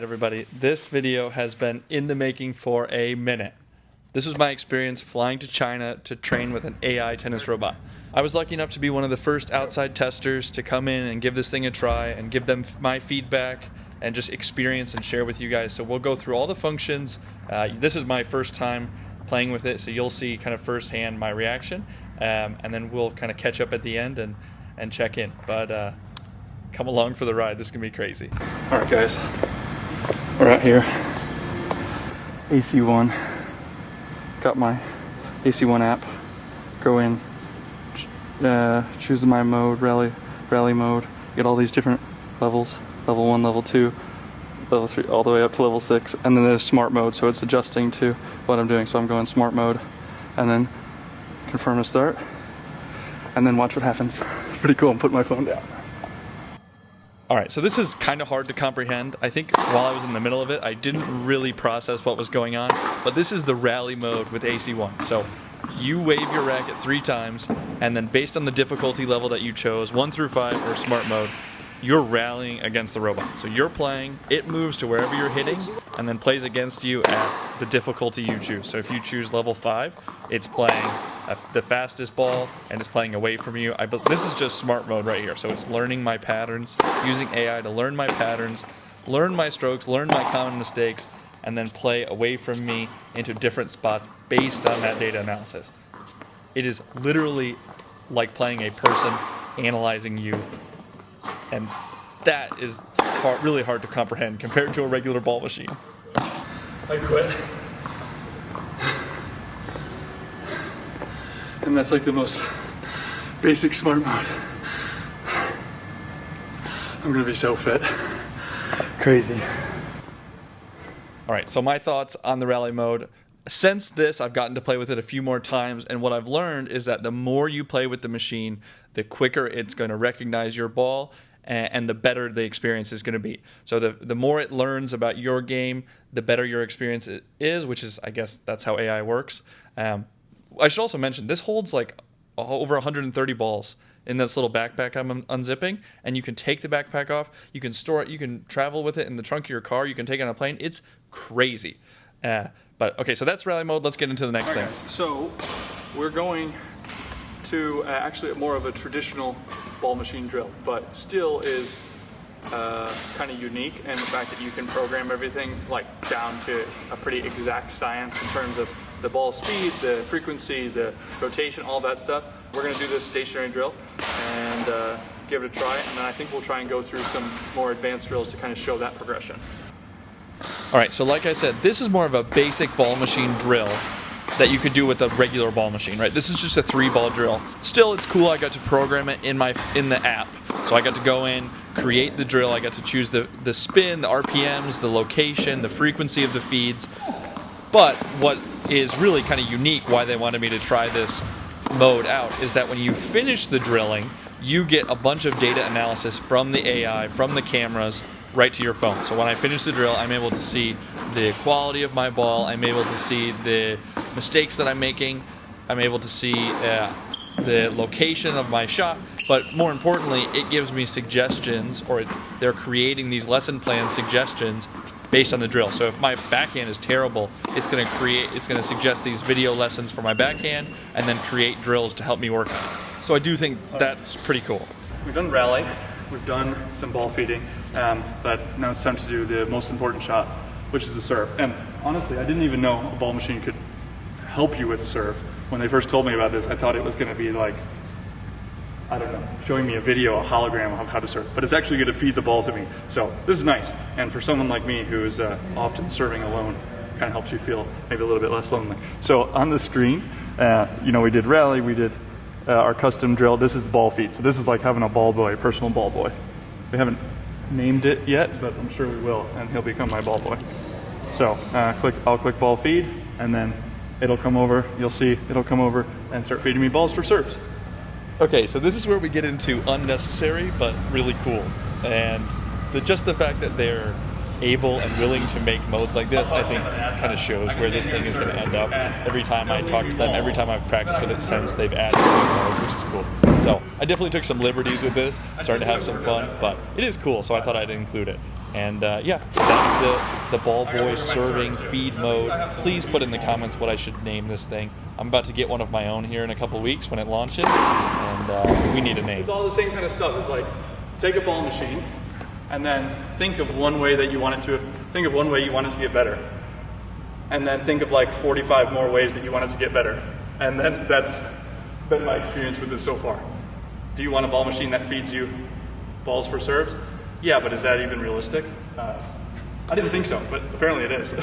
everybody, this video has been in the making for a minute. This was my experience flying to China to train with an AI tennis robot. I was lucky enough to be one of the first outside testers to come in and give this thing a try and give them my feedback and just experience and share with you guys. So we'll go through all the functions. This is my first time playing with it, so you'll see kind of firsthand my reaction, and then we'll kind of catch up at the end and check in. But come along for the ride. This is gonna be crazy. All right, guys, we're out here. Aceii One. Got my Aceii One app. Go in, choose my mode, rally mode. Get all these different levels: level 1, level 2, level 3, all the way up to level 6. And then there's smart mode, so it's adjusting to what I'm doing. So I'm going smart mode, and then confirm to start, and then watch what happens. Pretty cool. I'm putting my phone down. All right, so this is kind of hard to comprehend. I think while I was in the middle of it, I didn't really process what was going on, but this is the rally mode with Aceii One. So you wave your racket 3 times, and then based on the difficulty level that you chose, 1 through 5 or smart mode, you're rallying against the robot. So you're playing, it moves to wherever you're hitting, and then plays against you at the difficulty you choose. So if you choose level 5, it's playing the fastest ball, and it's playing away from you. This is just smart mode right here. So it's learning my patterns, using AI to learn my patterns, learn my strokes, learn my common mistakes, and then play away from me into different spots based on that data analysis. It is literally like playing a person analyzing you, and that is really hard to comprehend compared to a regular ball machine. I quit. And that's like the most basic smart mode. I'm gonna be so fit. Crazy. All right, so my thoughts on the rally mode. Since this, I've gotten to play with it a few more times, and what I've learned is that the more you play with the machine, the quicker it's gonna recognize your ball, and the better the experience is going to be. So the more it learns about your game, the better your experience is, which is, I guess, that's how AI works. I should also mention, this holds like over 130 balls in this little backpack I'm unzipping, and you can take the backpack off, you can store it, you can travel with it in the trunk of your car, you can take it on a plane. It's crazy. But okay, so that's rally mode. Let's get into the next thing. So we're going to actually more of a traditional ball machine drill, but still is kind of unique in the fact that you can program everything like down to a pretty exact science in terms of the ball speed, the frequency, the rotation, all that stuff. We're going to do this stationary drill and give it a try, and then I think we'll try and go through some more advanced drills to kind of show that progression. All right, so like I said, this is more of a basic ball machine drill that you could do with a regular ball machine, right? This is just a 3-ball drill. Still, it's cool. I got to program it in the app. So I got to go in, create the drill. I got to choose the spin, the RPMs, the location, the frequency of the feeds. But what is really kind of unique, why they wanted me to try this mode out, is that when you finish the drilling, you get a bunch of data analysis from the AI, from the cameras, right to your phone. So when I finish the drill, I'm able to see the quality of my ball. I'm able to see the mistakes that I'm making. I'm able to see the location of my shot. But more importantly, it gives me suggestions, or they're creating these lesson plan suggestions based on the drill. So if my backhand is terrible, it's going to suggest these video lessons for my backhand, and then create drills to help me work on it. So I do think that's pretty cool. We've done rally. We've done some ball feeding, but now it's time to do the most important shot, which is the serve. And honestly, I didn't even know a ball machine could help you with the serve. When they first told me about this, I thought it was going to be like, I don't know, showing me a video, a hologram of how to serve. But it's actually going to feed the ball to me. So this is nice. And for someone like me who is often serving alone, kind of helps you feel maybe a little bit less lonely. So on the screen, we did rally, we did our custom drill. This is the ball feed. So this is like having a ball boy, a personal ball boy. We haven't named it yet, but I'm sure we will, and he'll become my ball boy. So I'll click ball feed, and then it'll come over. You'll see it'll come over and start feeding me balls for serves. Okay, so this is where we get into unnecessary but really cool, and just the fact that they're able and willing to make modes like this, I think kind of shows where this thing is going to end up. Every time I talk to them, every time I've practiced with it since, they've added new modes, which is cool. So I definitely took some liberties with this, starting to have some fun, but it is cool, so I thought I'd include it. And yeah, so that's the ball boy serving feed mode. Please put in the comments what I should name this thing. I'm about to get one of my own here in a couple weeks when it launches, and we need a name. It's all the same kind of stuff. It's like, take a ball machine, and then think of one way that you want it to get better. And then think of like 45 more ways that you want it to get better. And then that's been my experience with this so far. Do you want a ball machine that feeds you balls for serves? Yeah, but is that even realistic? I didn't think so, but apparently it is.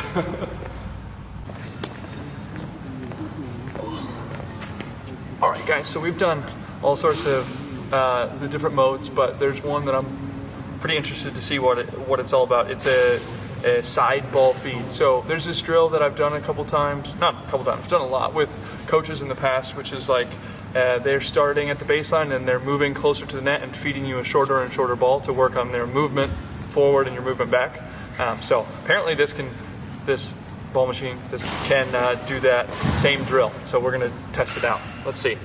All right, guys, so we've done all sorts of the different modes, but there's one that I'm pretty interested to see what it's all about. It's a side ball feed. So there's this drill that I've done a couple times, not a couple times, I've done a lot with coaches in the past, which is like they're starting at the baseline and they're moving closer to the net and feeding you a shorter and shorter ball to work on their movement forward and your movement back. So apparently this ball machine can do that same drill. So we're gonna test it out. Let's see.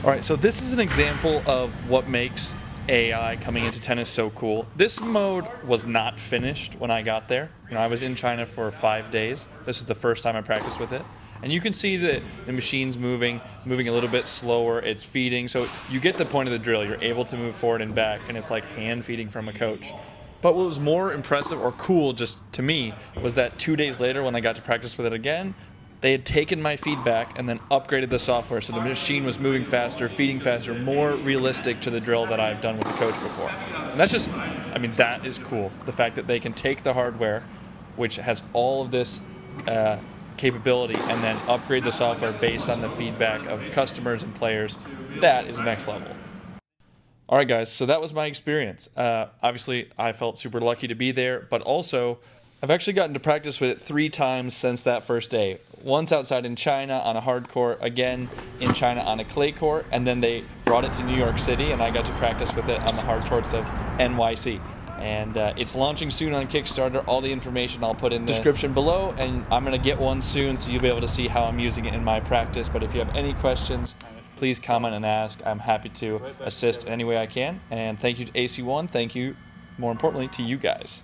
All right, so this is an example of what makes AI coming into tennis so cool. This mode was not finished when I got there. I was in China for 5 days. This is the first time I practiced with it. And you can see that the machine's moving a little bit slower. It's feeding, so you get the point of the drill. You're able to move forward and back, and it's like hand feeding from a coach. But what was more impressive or cool, just to me, was that 2 days later when I got to practice with it again, they had taken my feedback and then upgraded the software so the machine was moving faster, feeding faster, more realistic to the drill that I've done with the coach before. And that's just, I mean, that is cool. The fact that they can take the hardware, which has all of this capability, and then upgrade the software based on the feedback of customers and players, that is next level. All right, guys, so that was my experience. Obviously, I felt super lucky to be there, but also I've actually gotten to practice with it 3 times since that first day. Once outside in China on a hard court, again in China on a clay court, and then they brought it to New York City, and I got to practice with it on the hard courts of NYC. And it's launching soon on Kickstarter. All the information I'll put in the description below, and I'm going to get one soon, so you'll be able to see how I'm using it in my practice. But if you have any questions, please comment and ask. I'm happy to assist in any way I can. And thank you to Aceii One. Thank you, more importantly, to you guys.